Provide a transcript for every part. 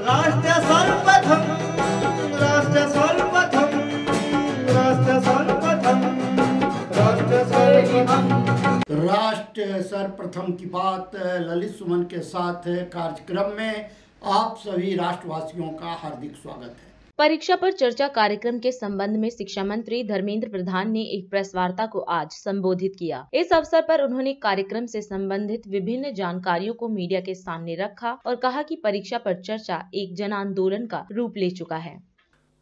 राष्ट्र सर्वप्रथम, राष्ट्र सर्वप्रथम, राष्ट्र सर्वप्रथम, राष्ट्र सर्वप्रथम। राष्ट्र सर्वप्रथम की बात ललित सुमन के साथ कार्यक्रम में आप सभी राष्ट्रवासियों का हार्दिक स्वागत है। परीक्षा पर चर्चा कार्यक्रम के संबंध में शिक्षा मंत्री धर्मेंद्र प्रधान ने एक प्रेस वार्ता को आज संबोधित किया। इस अवसर पर उन्होंने कार्यक्रम से संबंधित विभिन्न जानकारियों को मीडिया के सामने रखा और कहा कि परीक्षा पर चर्चा एक जन आंदोलन का रूप ले चुका है।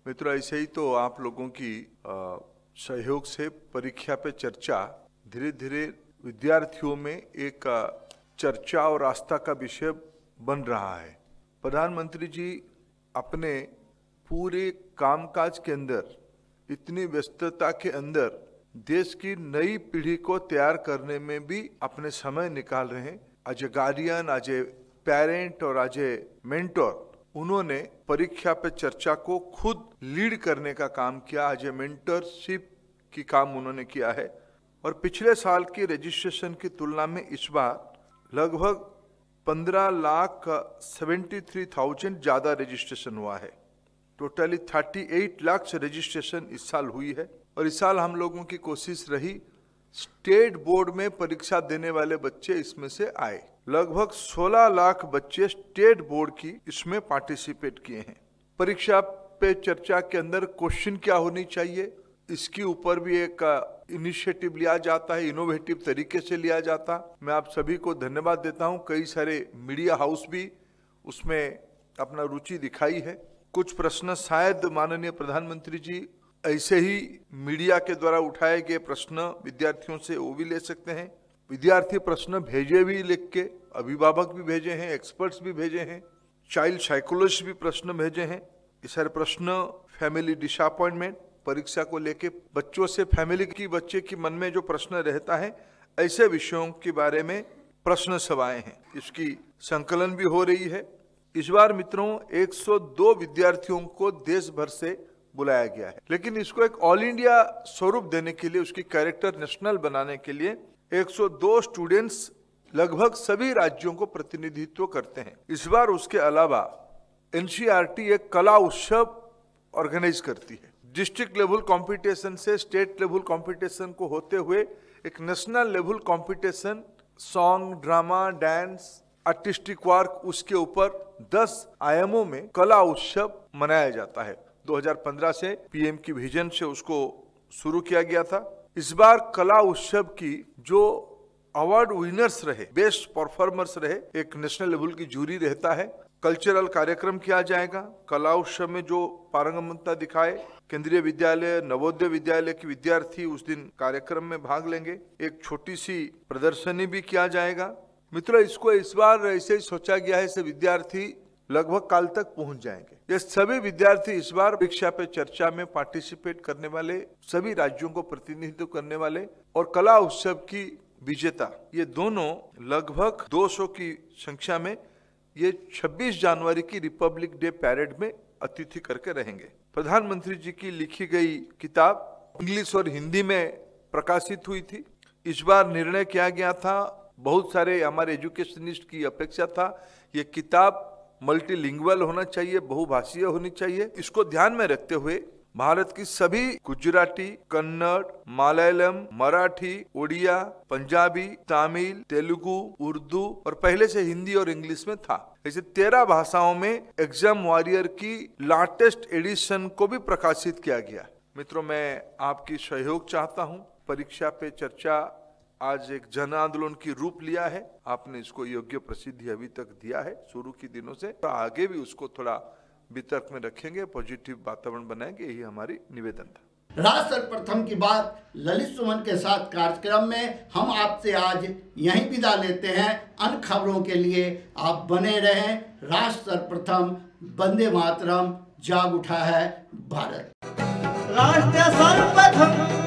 मित्रों, ऐसे ही तो आप लोगों की सहयोग से परीक्षा पे चर्चा धीरे धीरे विद्यार्थियों में एक चर्चा और आस्था का विषय बन रहा है। प्रधानमंत्री जी अपने पूरे कामकाज के अंदर, इतनी व्यस्तता के अंदर देश की नई पीढ़ी को तैयार करने में भी अपने समय निकाल रहे हैं। As a guardian, as a parent और एज ए मेंटोर उन्होंने परीक्षा पे चर्चा को खुद लीड करने का काम किया। एज ए मेंटरशिप की काम उन्होंने किया है और पिछले साल की रजिस्ट्रेशन की तुलना में इस बार लगभग 15,73,000 ज्यादा रजिस्ट्रेशन हुआ है। टोटली 38 लाख से रजिस्ट्रेशन इस साल हुई है और इस साल हम लोगों की कोशिश रही स्टेट बोर्ड में परीक्षा देने वाले बच्चे इसमें से आए। लगभग 16 लाख बच्चे स्टेट बोर्ड की इसमें पार्टिसिपेट किए हैं। परीक्षा पे चर्चा के अंदर क्वेश्चन क्या होनी चाहिए, इसके ऊपर भी एक इनिशिएटिव लिया जाता है, इनोवेटिव तरीके से लिया जाता। मैं आप सभी को धन्यवाद देता हूं। कई सारे मीडिया हाउस भी उसमें अपना रुचि दिखाई है। कुछ प्रश्न शायद माननीय प्रधानमंत्री जी ऐसे ही मीडिया के द्वारा उठाए गए प्रश्न विद्यार्थियों से वो भी ले सकते हैं। विद्यार्थी प्रश्न भेजे भी लिख के, अभिभावक भी भेजे हैं, एक्सपर्ट्स भी भेजे हैं, चाइल्ड साइकोलॉजिस्ट भी प्रश्न भेजे हैं। ये सारे प्रश्न फैमिली डिसअपॉइंटमेंट, परीक्षा को लेके बच्चों से फैमिली की बच्चे की मन में जो प्रश्न रहता है, ऐसे विषयों के बारे में प्रश्न सब आए हैं। इसकी संकलन भी हो रही है। इस बार मित्रों 102 विद्यार्थियों को देश भर से बुलाया गया है, लेकिन इसको एक ऑल इंडिया स्वरूप देने के लिए, उसकी कैरेक्टर नेशनल बनाने के लिए 102 स्टूडेंट्स लगभग सभी राज्यों को प्रतिनिधित्व करते हैं। इस बार उसके अलावा एनसीईआरटी एक कला उत्सव ऑर्गेनाइज करती है। डिस्ट्रिक्ट लेवल कंपटीशन से स्टेट लेवल कंपटीशन को होते हुए एक national level competition, song, drama, dance, artistic work, उसके ऊपर 10 आयामों में कला उत्सव मनाया जाता है। 2015 से पीएम की विजन से उसको शुरू किया गया था। इस बार कला उत्सव की जो अवार्ड विनर्स रहे, बेस्ट परफॉर्मर्स रहे, एक नेशनल लेवल की जूरी रहता है। कल्चरल कार्यक्रम किया जाएगा। कला उत्सव में जो पारंगमता दिखाए, केंद्रीय विद्यालय, नवोदय विद्यालय के विद्यार्थी उस दिन कार्यक्रम में भाग लेंगे। एक छोटी सी प्रदर्शनी भी किया जाएगा। मित्रों, इसको इस बार ऐसे ही सोचा गया है, से विद्यार्थी लगभग काल तक पहुंच जाएंगे। ये सभी विद्यार्थी इस बार परीक्षा पे चर्चा में पार्टिसिपेट करने वाले, सभी राज्यों को प्रतिनिधित्व करने वाले और कला उत्सव की विजेता, ये दोनों लगभग 200 की संख्या में ये 26 जनवरी की रिपब्लिक डे पैरेड में अतिथि करके रहेंगे। प्रधानमंत्री जी की लिखी गई किताब इंग्लिश और हिंदी में प्रकाशित हुई थी। इस बार निर्णय किया गया था, बहुत सारे हमारे एजुकेशनिस्ट की अपेक्षा था, ये किताब मल्टीलिंगुअल होना चाहिए, बहुभाषीय होनी चाहिए। इसको ध्यान में रखते हुए भारत की सभी गुजराती, कन्नड़, मलयालम, मराठी, उड़िया, पंजाबी, तमिल, तेलुगु, उर्दू और पहले से हिंदी और इंग्लिश में था, ऐसे 13 भाषाओं में एग्जाम वॉरियर की लेटेस्ट एडिशन को भी प्रकाशित किया गया। मित्रों, मैं आपकी सहयोग चाहता हूं। परीक्षा पे चर्चा आज एक जन आंदोलन की रूप लिया है। आपने इसको योग्य प्रसिद्धि अभी तक दिया है शुरू के दिनों से, तो आगे भी उसको थोड़ा वितर्क में रखेंगे, पॉजिटिव वातावरण बनाएंगे, यही हमारी निवेदन था। राष्ट्र सर्वप्रथम की बात ललित सुमन के साथ कार्यक्रम में हम आपसे आज यहीं विदा लेते हैं। अन्य खबरों के लिए आप बने रहें। राष्ट्र सर्वप्रथम, वंदे मातरम, जाग उठा है भारत। राष्ट्र सर्वप्रथम,